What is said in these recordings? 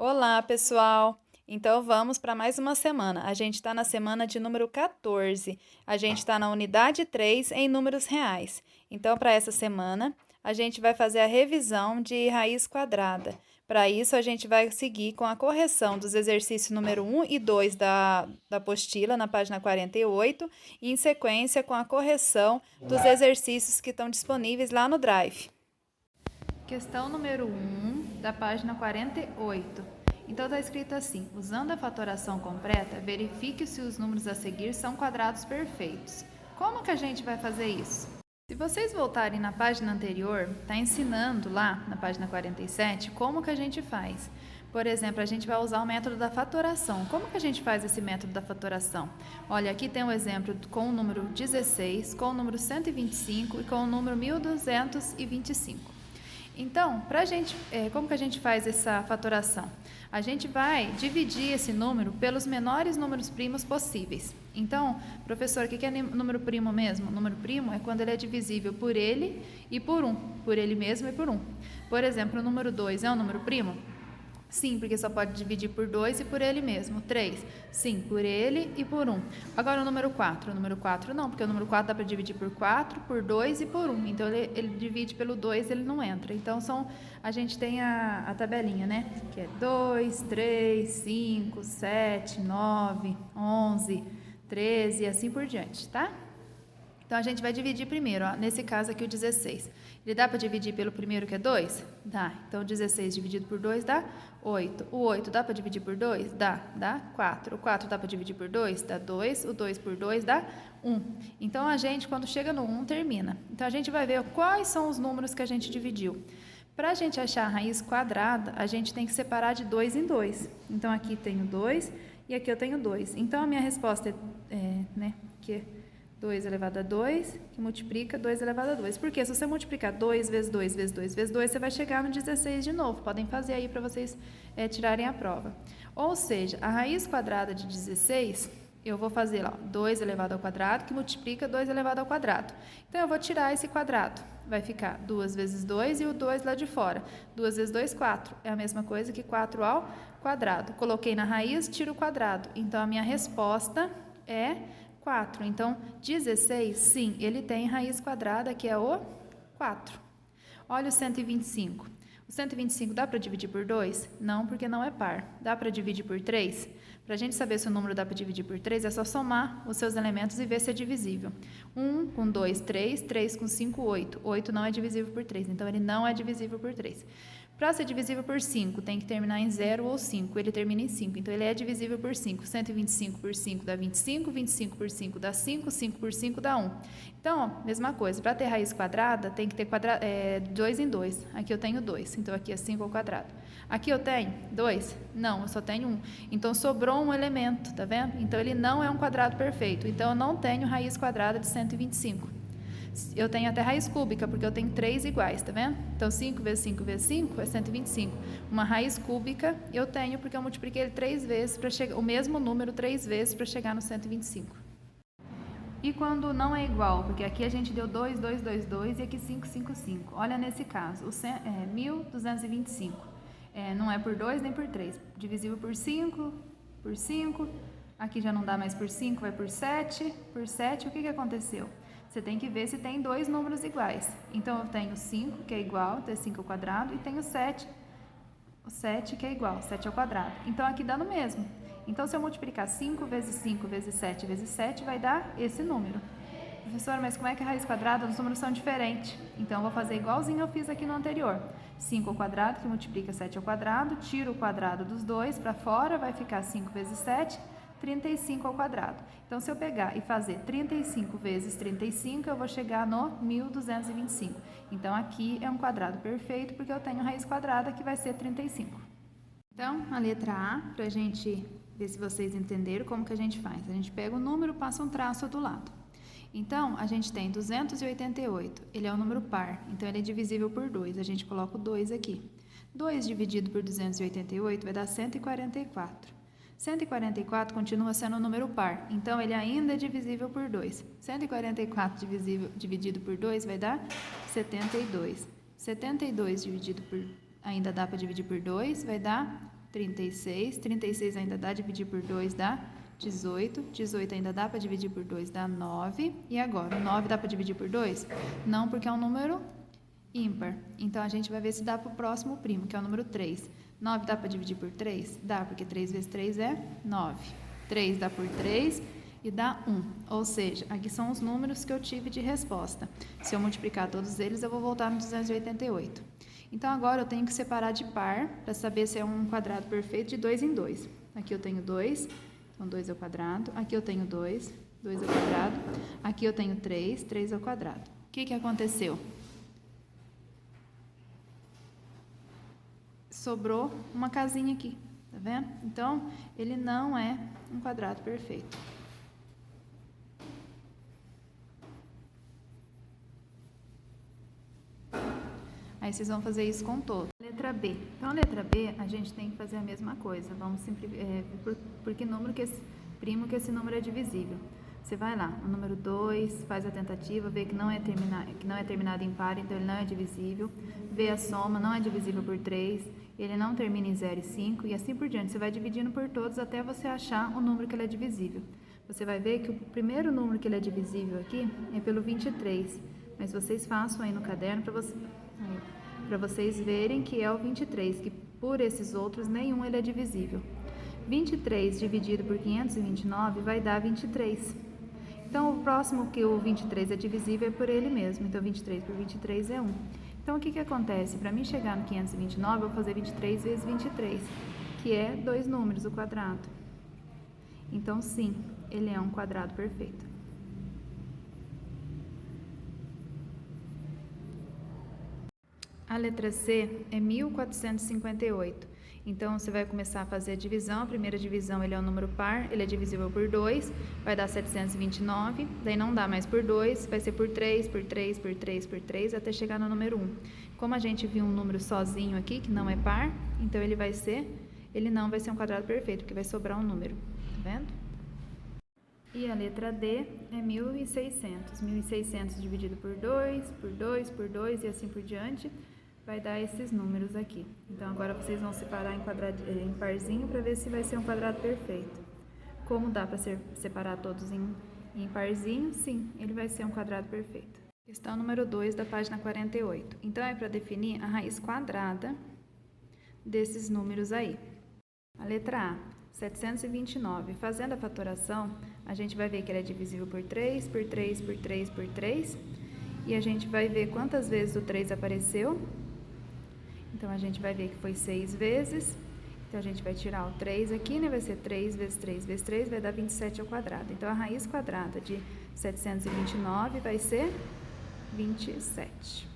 Olá, pessoal! Então vamos para mais uma semana. A gente está na semana de número 14. A gente está na unidade 3 em números reais. Então, para essa semana, a gente vai fazer a revisão de raiz quadrada. Para isso, a gente vai seguir com a correção dos exercícios número 1 e 2 da apostila, na página 48, e em sequência com a correção dos exercícios que estão disponíveis lá no Drive. Questão número 1, da página 48. Então, está escrito assim: usando a fatoração completa, verifique se os números a seguir são quadrados perfeitos. Como que a gente vai fazer isso? Se vocês voltarem na página anterior, está ensinando lá, na página 47, como que a gente faz. Por exemplo, a gente vai usar o método da fatoração. Como que a gente faz esse método da fatoração? Olha, aqui tem um exemplo com o número 16, com o número 125 e com o número 1225. Então, como que a gente faz essa fatoração? A gente vai dividir esse número pelos menores números primos possíveis. Então, professor, o que é número primo mesmo? Número primo é quando ele é divisível por ele e por 1, por ele mesmo e por 1. Por exemplo, o número 2 é um número primo? Sim, porque só pode dividir por 2 e por ele mesmo. 3, sim, por ele e por 1. Agora o número 4. O número 4 não, porque o número 4 dá para dividir por 4, por 2 e por 1. Então ele divide pelo 2, ele não entra. Então a gente tem a tabelinha, né? Que é 2, 3, 5, 7, 9, 11, 13 e assim por diante, tá? Então, a gente vai dividir primeiro, ó, nesse caso aqui o 16. Ele dá para dividir pelo primeiro, que é 2? Dá. Então, 16 dividido por 2 dá 8. O 8 dá para dividir por 2? Dá 4. O 4 dá para dividir por 2? Dá 2. O 2 por 2 dá 1. Então, a gente, quando chega no 1, termina. Então, a gente vai ver quais são os números que a gente dividiu. Para a gente achar a raiz quadrada, a gente tem que separar de 2 em 2. Então, aqui tenho 2 e aqui eu tenho 2. Então, a minha resposta é, que 2 elevado a 2, que multiplica 2 elevado a 2. Porque se você multiplicar 2 vezes 2 vezes 2 vezes 2, você vai chegar no 16 de novo. Podem fazer aí para vocês tirarem a prova. Ou seja, a raiz quadrada de 16, eu vou fazer lá, 2 elevado ao quadrado, que multiplica 2 elevado ao quadrado. Então, eu vou tirar esse quadrado. Vai ficar 2 vezes 2 e o 2 lá de fora. 2 vezes 2, 4. É a mesma coisa que 4 ao quadrado. Coloquei na raiz, tiro o quadrado. Então, a minha resposta é 4. Então, 16, sim, ele tem raiz quadrada, que é o 4. Olha o 125. O 125 dá para dividir por 2? Não, porque não é par. Dá para dividir por 3? Para a gente saber se o número dá para dividir por 3, é só somar os seus elementos e ver se é divisível. 1 com 2, 3. 3 com 5, 8. 8 não é divisível por 3, então ele não é divisível por 3. Para ser divisível por 5, tem que terminar em 0 ou 5. Ele termina em 5, então ele é divisível por 5. 125 por 5 dá 25, 25 por 5 dá 5, 5 por 5 dá 1. Então, ó, mesma coisa, para ter raiz quadrada, tem que ter 2 em 2. Aqui eu tenho 2, então aqui é 5 ao quadrado. Aqui eu tenho 2? Não, eu só tenho 1. Então, sobrou um elemento, tá vendo? Então, ele não é um quadrado perfeito. Então, eu não tenho raiz quadrada de 125. Eu tenho até raiz cúbica, porque eu tenho 3 iguais, tá vendo? Então, 5 vezes 5 vezes 5 é 125. Uma raiz cúbica eu tenho porque eu multipliquei ele 3 vezes para chegar, o mesmo número 3 vezes para chegar no 125. E quando não é igual, porque aqui a gente deu 2, 2, 2, 2 e aqui 5, 5, 5. Olha nesse caso, o 1225. Não é por 2 nem por 3. Divisível por 5, por 5. Aqui já não dá mais por 5, vai por 7. Por 7, o que aconteceu? Você tem que ver se tem dois números iguais. Então, eu tenho 5, que é igual, então é 5 ao quadrado, e tenho 7, o 7, que é igual, 7 ao quadrado. Então, aqui dá no mesmo. Então, se eu multiplicar 5 vezes 5 vezes 7 vezes 7, vai dar esse número. Professora, mas como é que a raiz quadrada, os números são diferentes? Então, eu vou fazer igualzinho eu fiz aqui no anterior. 5 ao quadrado, que multiplica 7 ao quadrado, tiro o quadrado dos dois para fora, vai ficar 5 vezes 7, 35 ao quadrado. Então, se eu pegar e fazer 35 vezes 35, eu vou chegar no 1225. Então, aqui é um quadrado perfeito, porque eu tenho raiz quadrada, que vai ser 35. Então, a letra A, para a gente ver se vocês entenderam como que a gente faz. A gente pega o número, passa um traço do lado. Então, a gente tem 288, ele é um número par, então ele é divisível por 2, a gente coloca o 2 aqui. 2 dividido por 288 vai dar 144. 144 continua sendo um número par, então ele ainda é divisível por 2. 144 dividido por 2 vai dar 72. 72 dividido por, ainda dá para dividir por 2, vai dar 36. 36 ainda dá, dividir por 2 dá 18. 18 ainda dá para dividir por 2, dá 9. E agora, o 9 dá para dividir por 2? Não, porque é um número ímpar. Então, a gente vai ver se dá para o próximo primo, que é o número 3. 9 dá para dividir por 3? Dá, porque 3 vezes 3 é 9. 3 dá por 3 e dá 1. Ou seja, aqui são os números que eu tive de resposta. Se eu multiplicar todos eles, eu vou voltar no 288. Então, agora eu tenho que separar de par para saber se é um quadrado perfeito de 2 em 2. Aqui eu tenho 2, então 2 ao quadrado. Aqui eu tenho 2, 2 ao quadrado. Aqui eu tenho 3, 3 ao quadrado. O que aconteceu? Sobrou uma casinha aqui, tá vendo? Então, ele não é um quadrado perfeito. Aí vocês vão fazer isso com todos. Letra B. Então, a letra B, a gente tem que fazer a mesma coisa. Vamos por que número que primo que esse número é divisível. Você vai lá, o número 2, faz a tentativa, vê que não é terminado em par, então ele não é divisível. Vê a soma, não é divisível por 3, ele não termina em 0 e 5, e assim por diante. Você vai dividindo por todos até você achar o número que ele é divisível. Você vai ver que o primeiro número que ele é divisível aqui é pelo 23, mas vocês façam aí no caderno para vocês verem que é o 23, que por esses outros nenhum ele é divisível. 23 dividido por 529 vai dar 23. Então, o próximo que o 23 é divisível é por ele mesmo. Então, 23 por 23 é 1. Então, o que acontece? Para mim chegar no 529, eu vou fazer 23 vezes 23, que é 2 números, o quadrado. Então, sim, ele é um quadrado perfeito. A letra C é 1458. Então, você vai começar a fazer a divisão. A primeira divisão, ele é um número par, ele é divisível por 2, vai dar 729. Daí não dá mais por 2, vai ser por 3, por 3, por 3, por 3, até chegar no número 1. Como a gente viu um número sozinho aqui, que não é par, então ele não vai ser um quadrado perfeito, porque vai sobrar um número. Tá vendo? E a letra D é 1600. 1600 dividido por 2, por 2, por 2 e assim por diante, vai dar esses números aqui. Então, agora vocês vão separar em parzinho para ver se vai ser um quadrado perfeito. Como dá para separar todos em parzinho? Sim, ele vai ser um quadrado perfeito. Questão número 2 da página 48. Então, é para definir a raiz quadrada desses números aí. A letra A, 729. Fazendo a fatoração, a gente vai ver que ele é divisível por 3, por 3, por 3, por 3. E a gente vai ver quantas vezes o 3 apareceu. Então, a gente vai ver que foi 6 vezes. Então, a gente vai tirar o 3 aqui, né? Vai ser 3 vezes 3 vezes 3, vai dar 27 ao quadrado. Então, a raiz quadrada de 729 vai ser 27.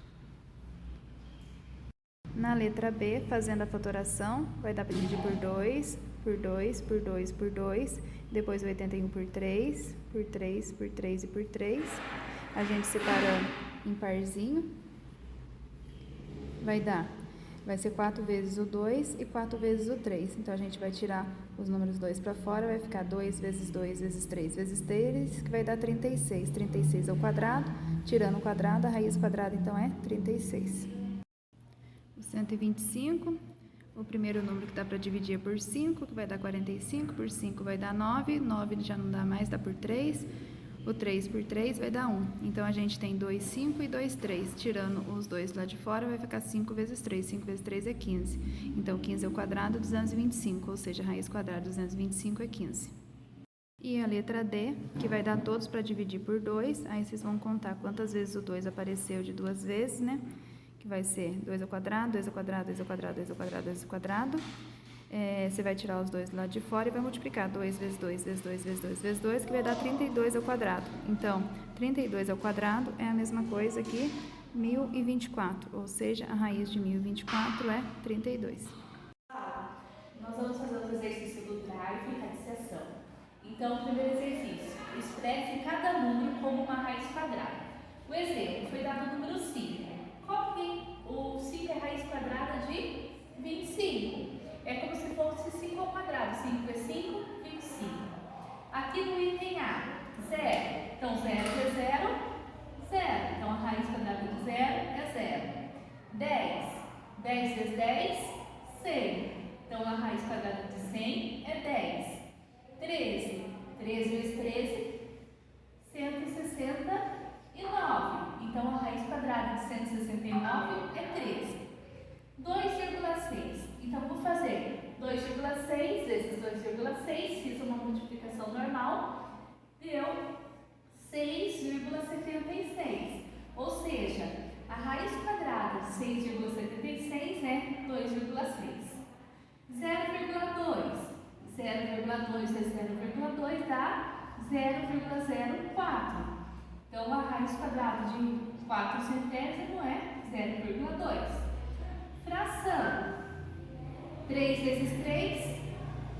Na letra B, fazendo a fatoração, vai dar para dividir por 2, por 2, por 2, por 2. Depois, 81 por 3, por 3, por 3 e por 3. A gente separando em parzinho, vai ser 4 vezes o 2 e 4 vezes o 3. Então, a gente vai tirar os números 2 para fora, vai ficar 2 vezes 2 vezes 3 vezes 3, que vai dar 36. 36 ao quadrado, tirando o quadrado, a raiz quadrada, então, é 36. O 125, o primeiro número que dá para dividir é por 5, que vai dar 45, por 5 vai dar 9, 9 já não dá mais, dá por 3. O 3 por 3 vai dar 1. Então, a gente tem 2, 5 e 2, 3. Tirando os dois lá de fora, vai ficar 5 vezes 3. 5 vezes 3 é 15. Então, 15 ao quadrado é 225, ou seja, a raiz quadrada de 225 é 15. E a letra D, que vai dar todos para dividir por 2. Aí, vocês vão contar quantas vezes o 2 apareceu de 2 vezes, né? Que vai ser 2 ao quadrado, 2 ao quadrado, 2 ao quadrado, 2 ao quadrado, 2 ao quadrado. Você vai tirar os dois lá de fora e vai multiplicar 2 vezes 2 vezes 2 vezes 2 vezes 2, que vai dar 32 ao quadrado. Então, 32 ao quadrado é a mesma coisa que 1024, ou seja, a raiz de 1024 é 32. Nós vamos fazer o exercício do drive e radiciação. Então, o primeiro exercício, expresse cada número como uma raiz quadrada. O exemplo foi dado o número 5. Qual que o 5 é a raiz quadrada de 25? É como se fosse 5 ao quadrado. 5 vezes 5, 25. Aqui no item A, 0. Então, 0 vezes 0, 0. Então, a raiz quadrada de 0 é 0. 10. 10 vezes 10, 100. Então, a raiz quadrada 2,6 vezes 2,6, fiz uma multiplicação normal, deu 6,76. Ou seja, a raiz quadrada de 6,76 é 2,6. 0,2. 0,2 vezes 0,2 dá 0,04. Então, a raiz quadrada de 4 centésimo é 0,2. Fração. 3 vezes 3,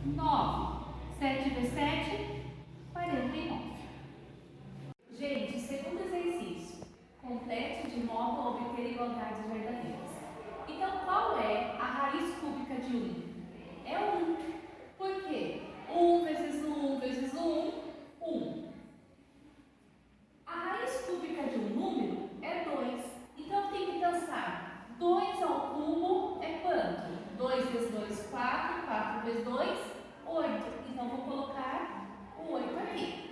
9. 7 vezes 7, 49. Gente, segundo exercício. Complete de modo a obter igualdades verdadeiras. Então, qual é a raiz cúbica de 1? É 1. Por quê? 1 vezes 1 vezes 1, 1. A raiz cúbica de um número é 2. Então, tem que pensar. 2 ao cubo é quanto? 2 vezes 2, 4. 4 vezes 2, 8. Então, vou colocar o 8 aqui.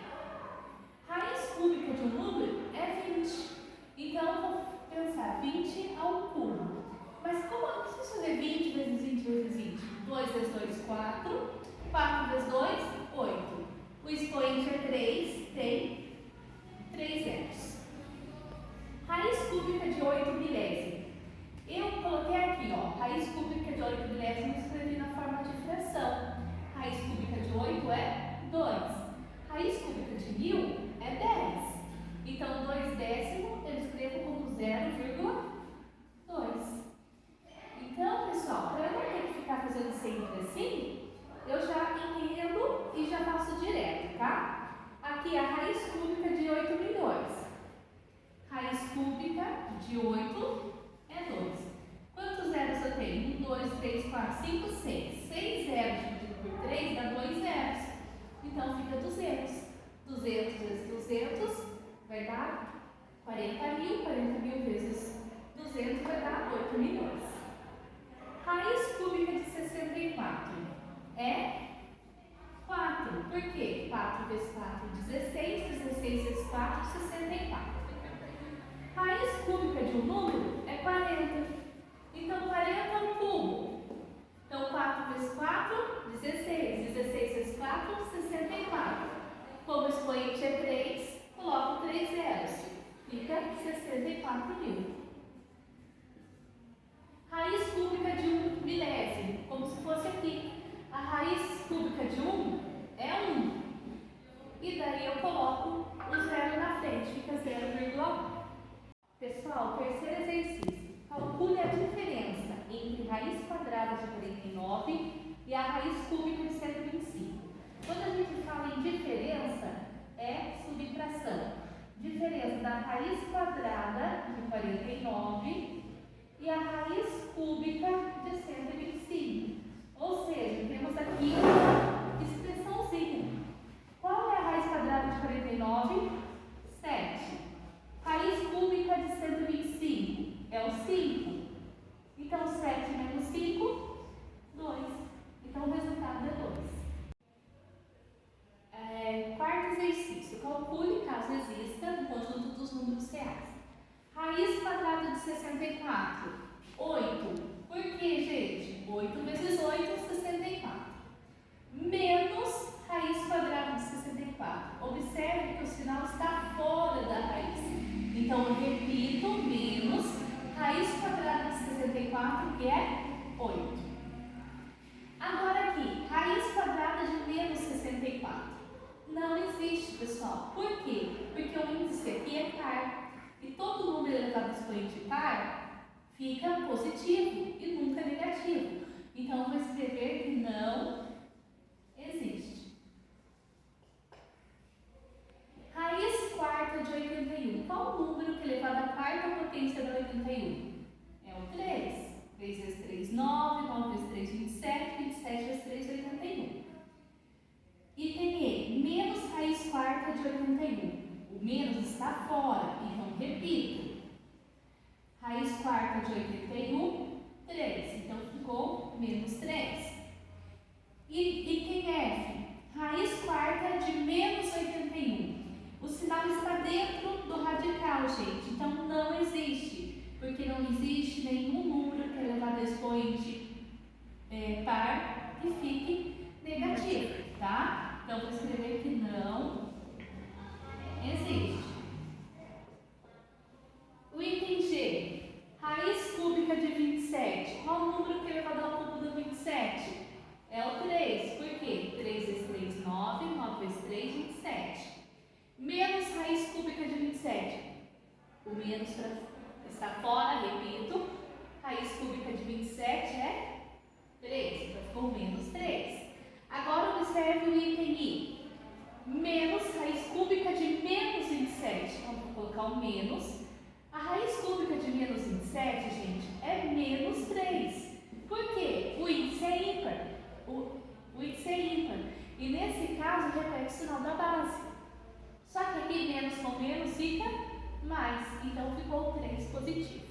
Raiz cúbica de um número é 20. Então, eu vou pensar 20 ao cubo. Mas como eu preciso fazer 20 vezes 20 vezes 20? 2 vezes 2, 4. 4 vezes 2, 8. O expoente é 3, tem 3 zeros. Raiz cúbica de 8 milésimo. Eu coloquei aqui, ó, raiz cúbica de 8 milésimo, escrevi na forma de fração. Raiz cúbica de 8 é 2. Raiz cúbica de 1000 é 10. Então, 2 décimo eu escrevo como 0,2. Então, pessoal, para eu não ter que ficar fazendo sempre assim, eu já entendo e já faço direto, tá? Aqui a raiz cúbica de 8 milhões. Raiz cúbica de 8 é 2. Quantos zeros eu tenho? 1, 2, 3, 4, 5, 6. 6 zeros dividido por 3 dá 2 zeros. Então, fica 200. 200 vezes 200 vai dar 40 mil. 40 mil vezes 200 vai dar 8 milhões. Raiz cúbica de 64 é 4. Por quê? 4 vezes 4, 16. 16 vezes 4, 64. Raiz cúbica de um número é 40. Então, 40 ao cubo. Então, 4 vezes 4, 16. 16 vezes 4, 64. Como o expoente é 3, coloco 3 zeros. Fica 64 mil. Raiz cúbica de 1 milésimo, como se fosse aqui. A raiz cúbica de 1 é 1. E daí eu coloco o zero na frente, fica 0,1. Pessoal, terceiro exercício. Calcule a diferença entre raiz quadrada de 49 e a raiz cúbica de 125. Quando a gente fala em diferença, é subtração. Diferença da raiz quadrada de 49 e a raiz cúbica de 125. Ou seja, temos aqui uma expressãozinha. Qual é a raiz quadrada de 49? 7. Raiz cúbica de 125 é o 5. Então, 7 menos 5, 2. Então, o resultado é 2. Quarto exercício. Calcule, caso exista, o conjunto dos números reais. Raiz quadrada de 64, 8. Por que, gente? 8 vezes 8, 64. Menos raiz quadrada de 64. Observe que o sinal está fora da raiz. Então, eu repito, menos raiz quadrada de 64, que é 8. Agora aqui, raiz quadrada de menos 64. Não existe, pessoal. Por quê? Porque o índice aqui é par. E todo número elevado ao expoente par fica positivo e nunca negativo. Então, eu vou escrever que não existe. Raiz quarta de 81. Qual o número que é elevado à quarta potência da 81? É o 3. 3 vezes 3, 9. 9 vezes 3, 27. 27 vezes 3, 81. Item E, menos raiz quarta de 81. O menos está fora, então repito. Raiz quarta de 81, 3. Então ficou menos 3. Item F, raiz quarta de menos 81. O sinal está dentro do radical, gente. Então não existe, porque não existe nenhum número que é elevado a expoente par e fique negativo, tá? Então, vou escrever que não existe. O item G, raiz cúbica de 27. Qual o número que é elevado ao cubo do 27? É o 3. Por quê? 3 vezes 3, 9. 9 vezes 3, 27. Menos raiz cúbica de 27. O menos está fora, repito. Raiz cúbica de 27 é 3. Então, ficou menos 3. Agora, observe o item I. Menos raiz cúbica de menos 27. Então, vou colocar o menos. A raiz cúbica de menos 27, gente, é menos 3. Por quê? O índice é ímpar. O índice é ímpar. E nesse caso, repete o sinal da base. Só que aqui menos com menos fica mais. Então, ficou 3 positivo.